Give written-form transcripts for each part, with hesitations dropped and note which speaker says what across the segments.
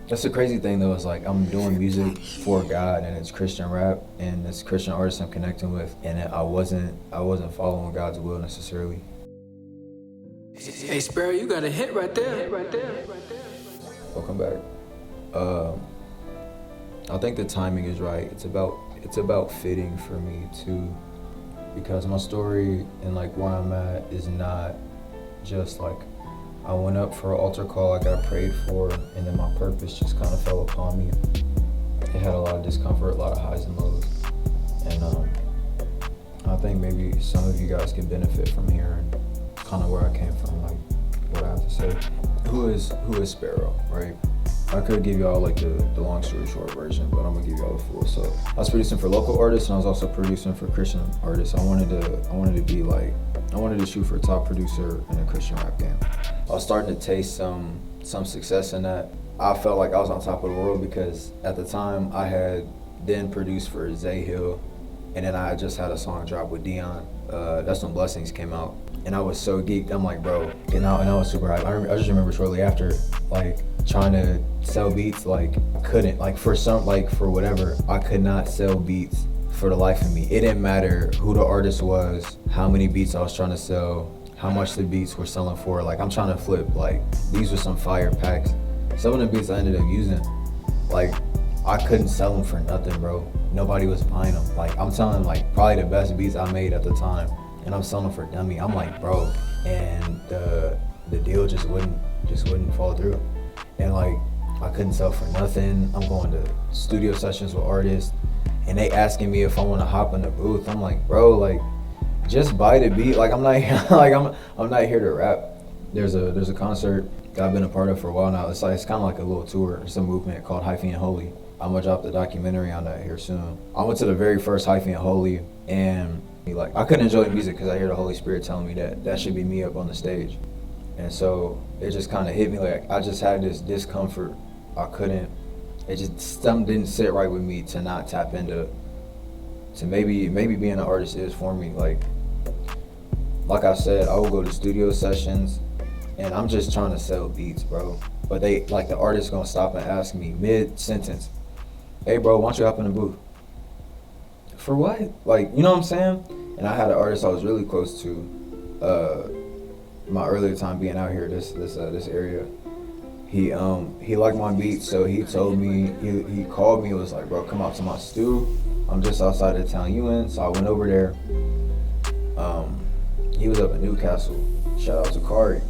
Speaker 1: That's the crazy thing though, is like I'm doing music for God and it's Christian rap and it's Christian artists I'm connecting with, and I wasn't following God's will necessarily.
Speaker 2: Hey, Sparrow, you got a hit right there.
Speaker 1: Welcome back. Um, I think the timing is right. It's about fitting for me too, because my story and like where I'm at is not just like I went up for an altar call, I got prayed for, and then my purpose just kind of fell upon me. It had a lot of discomfort, a lot of highs and lows, and I think maybe some of you guys can benefit from hearing kind of where I came from, like what I have to say. Who is Sparrow, right? I could give y'all like the long story short version, but I'm gonna give y'all the full. So I was producing for local artists and I was also producing for Christian artists. I wanted to shoot for a top producer in a Christian rap game. I was starting to taste some success in that. I felt like I was on top of the world because at the time I had then produced for Zay Hill, and then I just had a song drop with Dion. That's when Blessings came out, and I was so geeked. I'm like, bro, and I was super hyped. I just remember shortly after, like, trying to sell beats, like, I couldn't, like, for whatever, I could not sell beats for the life of me. It didn't matter who the artist was, how many beats I was trying to sell, how much the beats were selling for. Like, I'm trying to flip, like, these were some fire packs. Some of the beats I ended up using, like, I couldn't sell them for nothing, bro. Nobody was buying them. Like, I'm telling, like, probably the best beats I made at the time, and I'm selling them for dummy. I'm like, bro, and the deal just wouldn't fall through. And like, I couldn't sell for nothing. I'm going to studio sessions with artists, and they asking me if I want to hop in the booth. I'm like, bro, like, just buy the beat. Like, I'm not like I'm not here to rap. There's a concert that I've been a part of for a while now. It's kind of like a little tour. It's a movement called hvhi. I'm gonna drop the documentary on that here soon. I went to the very first hvhi, and like, I couldn't enjoy the music because I hear the Holy Spirit telling me that should be me up on the stage. And so it just kind of hit me, like, I just had this discomfort. Something didn't sit right with me to not tap into, to maybe being an artist is for me. Like I said, I will go to studio sessions and I'm just trying to sell beats, bro. But the artist gonna stop and ask me mid-sentence, hey bro, why don't you hop in the booth? For what? Like, you know what I'm saying? And I had an artist I was really close to, my earlier time being out here, this area. He liked my beat, so he told me, he called me, it was like, bro, come out to my stew. I'm just outside of the town you in. So I went over there. He was up in Newcastle. Shout out to Kari.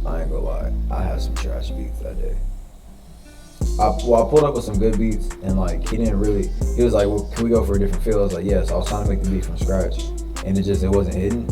Speaker 1: I ain't gonna lie, I had some trash beats that day. I pulled up with some good beats, and like, he was like, well, can we go for a different feel? I was like, yes. I was trying to make the beat from scratch, and it wasn't hidden.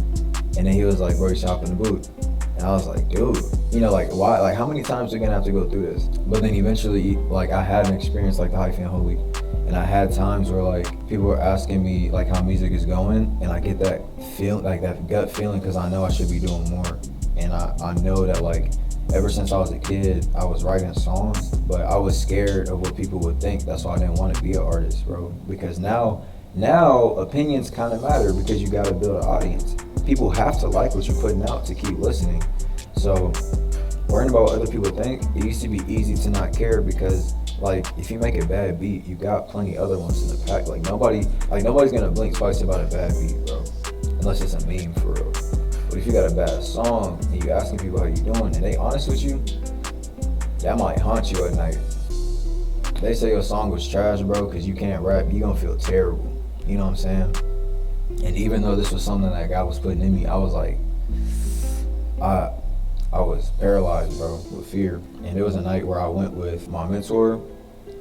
Speaker 1: And then he was like, bro, you should hop in the booth. And I was like, dude, like, why? Like, how many times are we gonna have to go through this? But then eventually, like, I had an experience like the Hyphy and Holy, and I had times where, like, people were asking me, like, how music is going, and I get that feel, like, that gut feeling, because I know I should be doing more. And I know that, like, ever since I was a kid, I was writing songs, but I was scared of what people would think. That's why I didn't want to be an artist, bro. Because now opinions kind of matter, because you got to build an audience. People have to like what you're putting out to keep listening. So worrying about what other people think, it used to be easy to not care, because, like, if you make a bad beat, you got plenty other ones in the pack. Like, nobody's gonna blink twice about a bad beat, bro, unless it's a meme for real. But if you got a bad song and you asking people how you doing and they honest with you, that might haunt you at night. They say your song was trash, bro, because you can't rap, you gonna feel terrible. You know what I'm saying? And even though this was something that God was putting in me, I was like, I was paralyzed, bro, with fear. And there was a night where I went with my mentor,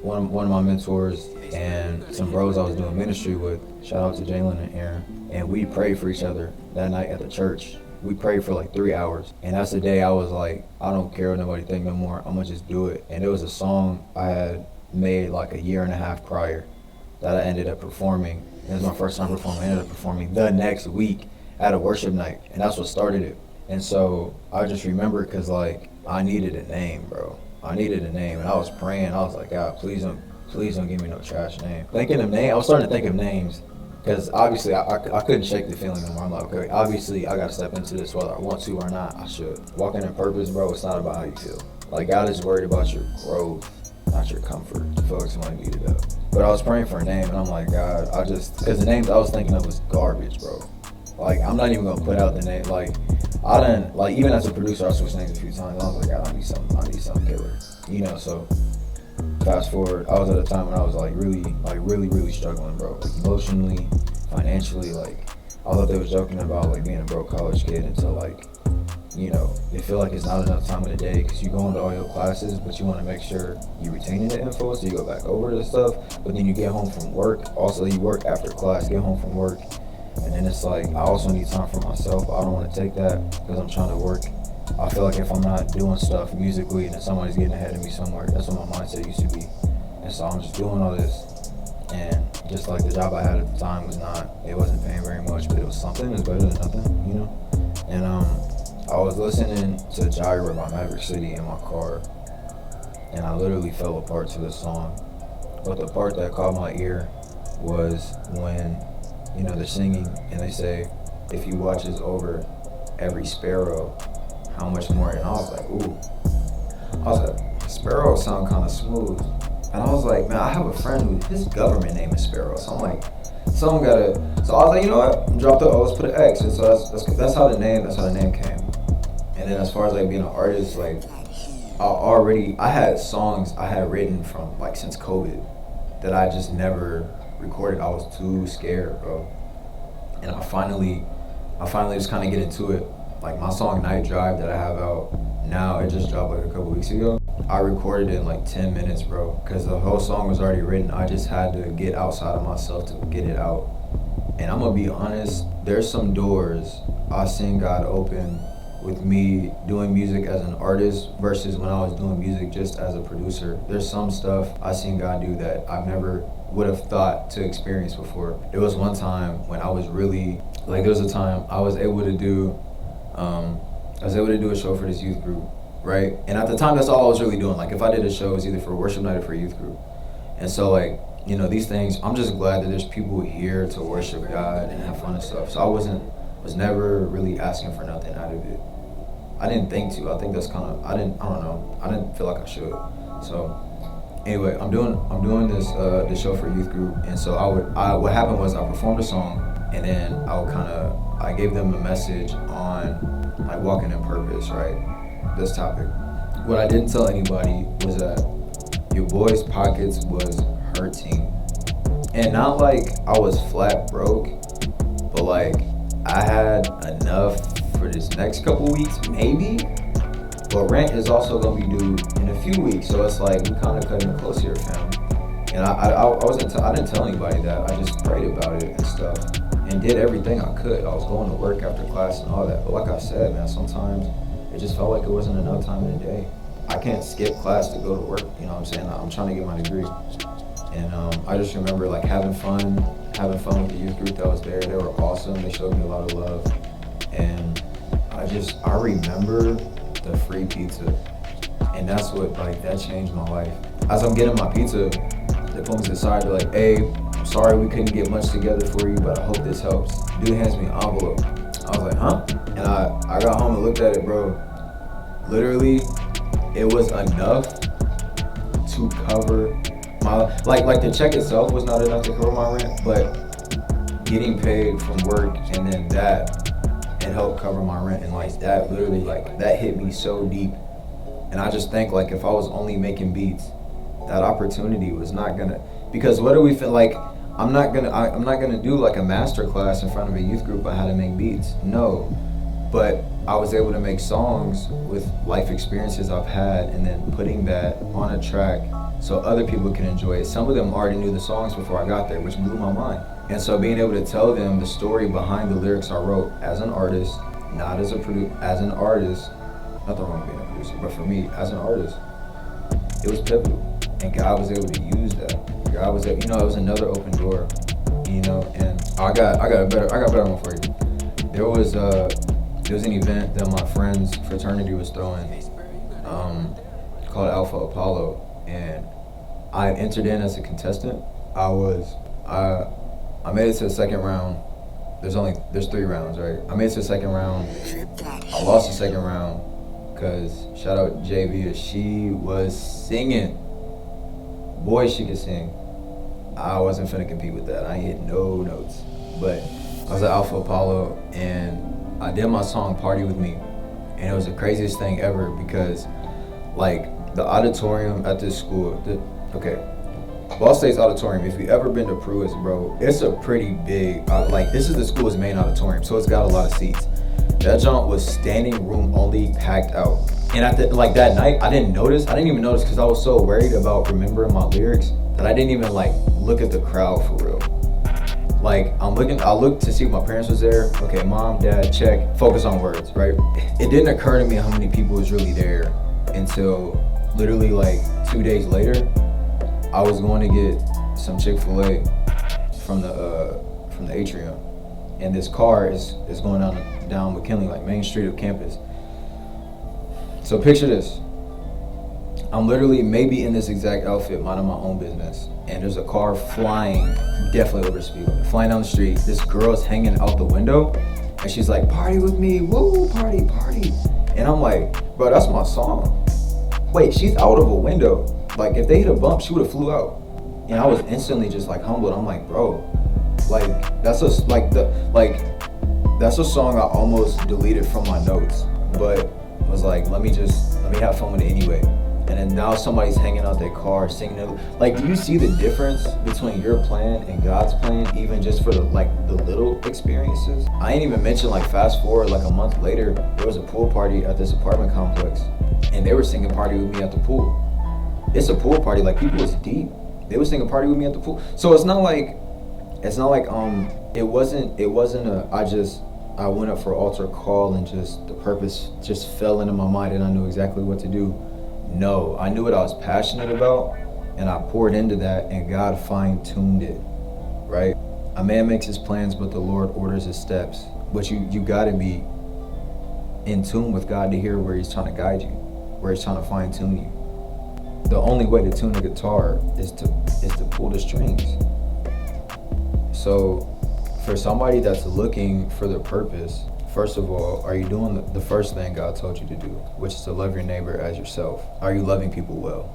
Speaker 1: one of my mentors, and some bros I was doing ministry with. Shout out to Jalen and Aaron. And we prayed for each other that night at the church. We prayed for like 3 hours. And that's the day I was like, I don't care what nobody think no more. I'm gonna just do it. And it was a song I had made like a year and a half prior that I ended up performing. It was my first time performing. I ended up performing the next week at a worship night. And that's what started it. And so I just remember, because, like, I needed a name, bro. I needed a name. And I was praying. I was like, God, please don't give me no trash name. Thinking of names. I was starting to think of names, because obviously I couldn't shake the feeling anymore. I'm like, okay, obviously I got to step into this whether I want to or not. I should. Walking in purpose, bro, it's not about how you feel. Like, God is worried about your growth, not your comfort. I feel like somebody beat it up. But I was praying for a name, and I'm like, God, because the names I was thinking of was garbage, bro. Like, I'm not even gonna put out the name. Like, I didn't, like, even as a producer, I switched names a few times. I was like, God, I need something killer. You know, so fast forward, I was at a time when I was really struggling, bro. Like, emotionally, financially, like, I thought they was joking about, like, being a broke college kid until, like, you know, they feel like it's not enough time in the day because you go into all your classes, but you want to make sure you retaining the info, so you go back over the stuff. But then you get home from work. Also, you work after class, get home from work, and then it's like I also need time for myself. I don't want to take that because I'm trying to work. I feel like if I'm not doing stuff musically and then somebody's getting ahead of me somewhere, that's what my mindset used to be. And so I'm just doing all this, and just like the job I had at the time it wasn't paying very much, but it was something. It was better than nothing, you know. And I was listening to Gyra by Maverick City in my car, and I literally fell apart to the song. But the part that caught my ear was when, you know, they're singing and they say, if you watches over every sparrow, how much more? And I was like, ooh. I was like, sparrow sound kind of smooth. And I was like, man, I have a friend who, his government name is Sparrow. So I'm like, so I was like, you know what? Drop the O's, put an X. And so that's how the name came. And then as far as like being an artist, like I had songs I had written from like since COVID that I just never recorded. I was too scared, bro. And I finally just kind of get into it. Like my song Night Drive that I have out now, it just dropped like a couple weeks ago. I recorded it in like 10 minutes, bro, because the whole song was already written. I just had to get outside of myself to get it out. And I'm gonna be honest, there's some doors I seen God open with me doing music as an artist versus when I was doing music just as a producer. There's some stuff I seen God do that I never would have thought to experience before. There was one time when I was really, like there was a time I was able to do a show for this youth group, right? And at the time, that's all I was really doing. Like if I did a show, it was either for a worship night or for a youth group. And so like, you know, these things, I'm just glad that there's people here to worship God and have fun and stuff. So I was never really asking for nothing out of it. I didn't think to. I think that's kind of, I don't know. I didn't feel like I should. So anyway, I'm doing this show for a youth group. And so what happened was I performed a song, and then I gave them a message on like walking in purpose, right? This topic. What I didn't tell anybody was that your boy's pockets was hurting. And not like I was flat broke, but like I had enough for this next couple weeks, maybe. But rent is also gonna be due in a few weeks, so it's like we kind of cutting it close here, fam. And I didn't tell anybody that. I just prayed about it and stuff, and did everything I could. I was going to work after class and all that. But like I said, man, sometimes it just felt like it wasn't enough time in the day. I can't skip class to go to work. You know what I'm saying? I'm trying to get my degree, and I just remember like having fun with the youth group that was there. They were awesome. They showed me a lot of love, and I remember the free pizza, and that's what that changed my life. As I'm getting my pizza, they pull me to the side. They're like, "Hey, I'm sorry we couldn't get much together for you, but I hope this helps." Dude hands me an envelope. I was like, "Huh?" And I got home and looked at it, bro. Literally, it was enough to cover my like the check itself was not enough to cover my rent, but getting paid from work and then it helped cover my rent, and like that literally that hit me so deep. And I just think like if I was only making beats, that opportunity was not gonna, because what do we feel like? I'm not gonna do like a master class in front of a youth group on how to make beats. No. But I was able to make songs with life experiences I've had, and then putting that on a track so other people can enjoy it. Some of them already knew the songs before I got there, which blew my mind. And so being able to tell them the story behind the lyrics I wrote as an artist, not as a producer, as an artist, nothing wrong with being a producer, but for me, as an artist, it was pivotal. And God was able to use that. God was able, it was another open door, and I got a better one for you. There was an event that my friend's fraternity was throwing, called Alpha Apollo, and I entered in as a contestant. I made it to the second round. There's 3 rounds, right? I made it to the second round. I lost the second round, Cause shout out JV, she was singing. Boy, she could sing. I wasn't finna compete with that. I ain't hit no notes. But I was at Alpha Apollo and I did my song Party With Me. And it was the craziest thing ever because like the auditorium at this school, Ball State's auditorium, if you ever been to Pruitt, bro, it's a pretty big, this is the school's main auditorium, so it's got a lot of seats. That joint was standing room only, packed out. And that night, I didn't even notice because I was so worried about remembering my lyrics that I didn't even look at the crowd for real. I looked to see if my parents was there. Okay, mom, dad, check, focus on words, right? It didn't occur to me how many people was really there until literally 2 days later. I was going to get some Chick-fil-A from the atrium, and this car is going down McKinley, Main Street of campus. So picture this. I'm literally maybe in this exact outfit, minding my own business, and there's a car flying, definitely over speed, flying down the street. This girl's hanging out the window, and she's like, "Party with me, woo, party, party." And I'm like, bro, that's my song. Wait, she's out of a window. If they hit a bump, she would have flew out. And I was instantly just humbled. I'm like, bro, that's a song I almost deleted from my notes, but was let me have fun with it anyway. And then now somebody's hanging out their car singing it. Do you see the difference between your plan and God's plan, even just for the little experiences? I ain't even mentioned fast forward a month later, there was a pool party at this apartment complex, and they were singing Party With Me at the pool. It's a pool party, people was deep. They were singing Party With Me at the pool. So it wasn't I went up for altar call and just the purpose just fell into my mind and I knew exactly what to do. No, I knew what I was passionate about and I poured into that and God fine-tuned it, right? A man makes his plans, but the Lord orders his steps. But you gotta be in tune with God to hear where he's trying to guide you, where he's trying to fine-tune you. The only way to tune a guitar is to pull the strings. So for somebody that's looking for the purpose, first of all, are you doing the first thing God told you to do, which is to love your neighbor as yourself? Are you loving people well?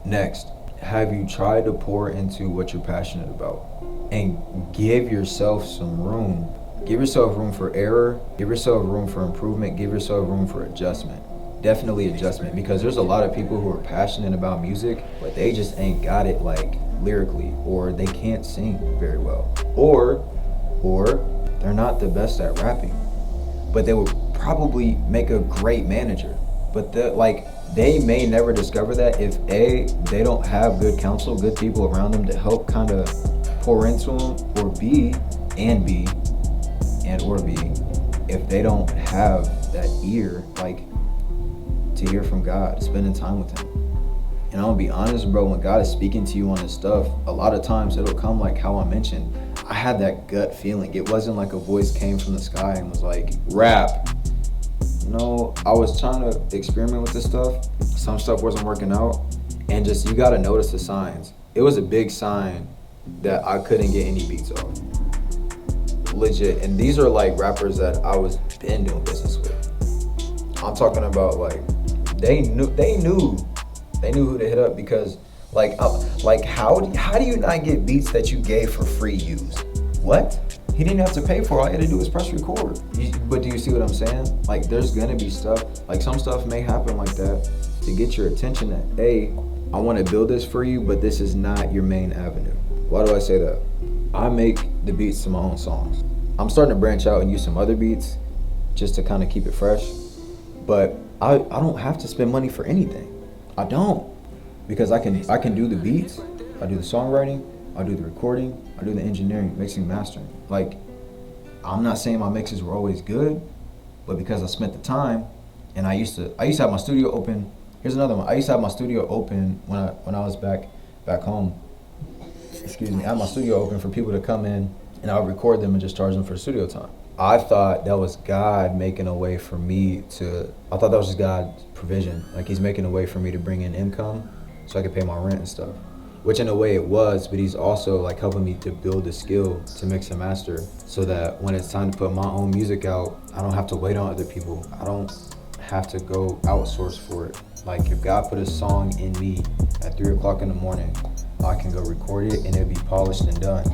Speaker 1: Next, have you tried to pour into what you're passionate about? And give yourself some room. Give yourself room for error. Give yourself room for improvement. Give yourself room for adjustment. Definitely adjustment, because there's a lot of people who are passionate about music, but they just ain't got it lyrically, or they can't sing very well, or they're not the best at rapping, but they would probably make a great manager. But they may never discover that if A, they don't have good counsel, good people around them to help kind of pour into them, or B, if they don't have that ear, to hear from God, spending time with him. And I'm gonna be honest, bro, when God is speaking to you on this stuff, a lot of times it'll come how I mentioned. I had that gut feeling. It wasn't a voice came from the sky and was rap. No, I was trying to experiment with this stuff. Some stuff wasn't working out. And just, you gotta notice the signs. It was a big sign that I couldn't get any beats off. Legit. And these are rappers that I was been doing business with. I'm talking about they knew who to hit up, because how do you not get beats that you gave for free use? What? He didn't have to pay for it. All he had to do was press record. But do you see what I'm saying? There's gonna be stuff, some stuff may happen like that to get your attention that, hey, I want to build this for you, but this is not your main avenue. Why do I say that? I make the beats to my own songs. I'm starting to branch out and use some other beats just to kind of keep it fresh. But I don't have to spend money for anything. I don't, because I can do the beats, I do the songwriting, I do the recording, I do the engineering, mixing, mastering. I'm not saying my mixes were always good, but because I spent the time, and I used to have my studio open. Here's another one. I used to have my studio open when I was back home. Excuse me. I had my studio open for people to come in, and I would record them and just charge them for studio time. I thought that was God making a way for me I thought that was just God's provision. He's making a way for me to bring in income so I could pay my rent and stuff. Which in a way it was, but he's also helping me to build the skill to mix and master, so that when it's time to put my own music out, I don't have to wait on other people. I don't have to go outsource for it. Like if God put a song in me at 3 o'clock in the morning, I can go record it and it'll be polished and done.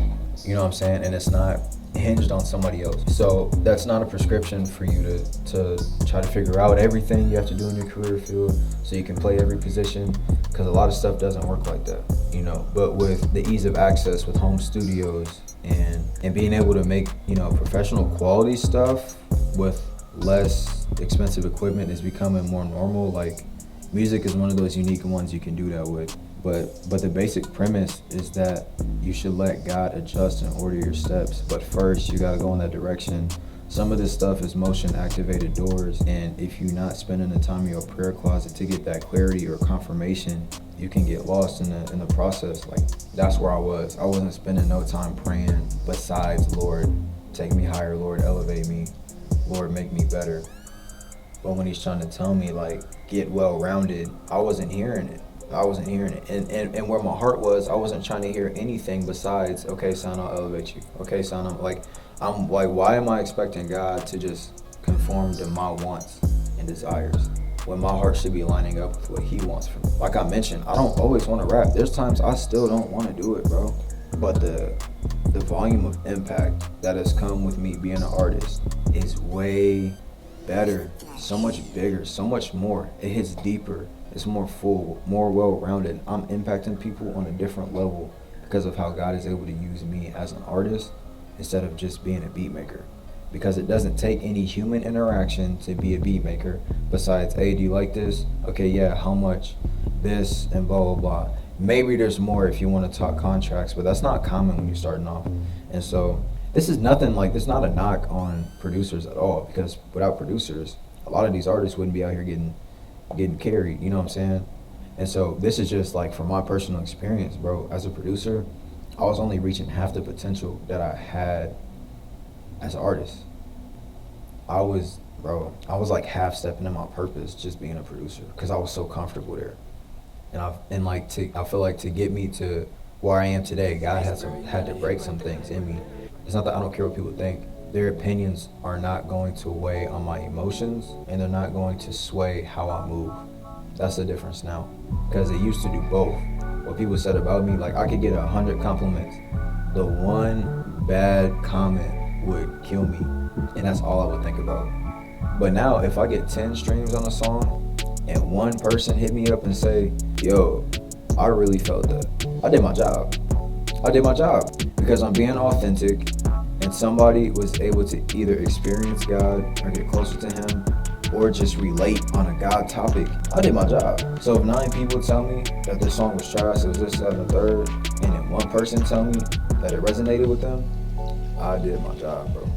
Speaker 1: You know what I'm saying? And it's not hinged on somebody else. So that's not a prescription for you to try to figure out everything you have to do in your career field so you can play every position, because a lot of stuff doesn't work like that, you know. But with the ease of access with home studios and being able to make, you know, professional quality stuff with less expensive equipment is becoming more normal. Like music is one of those unique ones you can do that with. But the basic premise is that you should let God adjust and order your steps. But first, you gotta go in that direction. Some of this stuff is motion activated doors, and if you're not spending the time in your prayer closet to get that clarity or confirmation, you can get lost in the process. Like that's where I was. I wasn't spending no time praying besides, Lord, take me higher, Lord, elevate me, Lord, make me better. But when he's trying to tell me like get well rounded, I wasn't hearing it. And where my heart was, I wasn't trying to hear anything besides, okay, son, I'll elevate you. Okay, son, I'm like, why am I expecting God to just conform to my wants and desires when my heart should be lining up with what he wants from me? Like I mentioned, I don't always want to rap. There's times I still don't want to do it, bro. But the volume of impact that has come with me being an artist is way better, so much bigger, so much more. It hits deeper. It's more full, more well-rounded. I'm impacting people on a different level because of how God is able to use me as an artist instead of just being a beat maker. Because it doesn't take any human interaction to be a beat maker besides, hey, do you like this? Okay, yeah, how much? This and blah, blah, blah. Maybe there's more if you want to talk contracts, but that's not common when you're starting off. And so this is nothing like, this is not a knock on producers at all, because without producers, a lot of these artists wouldn't be out here getting carried, you know what I'm saying? And so this is just like from my personal experience, bro. As a producer, I was only reaching half the potential that I had as an artist. I was like half stepping in my purpose just being a producer because I was so comfortable there. And I feel like to get me to where I am today, God had to break some things in me. It's not that I don't care what people think. Their opinions are not going to weigh on my emotions, and they're not going to sway how I move. That's the difference now, because it used to do both. What people said about me, like I could get 100 compliments. The one bad comment would kill me, and that's all I would think about. But now, if I get 10 streams on a song, and one person hit me up and say, yo, I really felt that. I did my job. Because I'm being authentic, and somebody was able to either experience God or get closer to him or just relate on a God topic. I did my job. So if 9 people tell me that this song was trash, it was this, that, and the third, and then one person tell me that it resonated with them, I did my job, bro.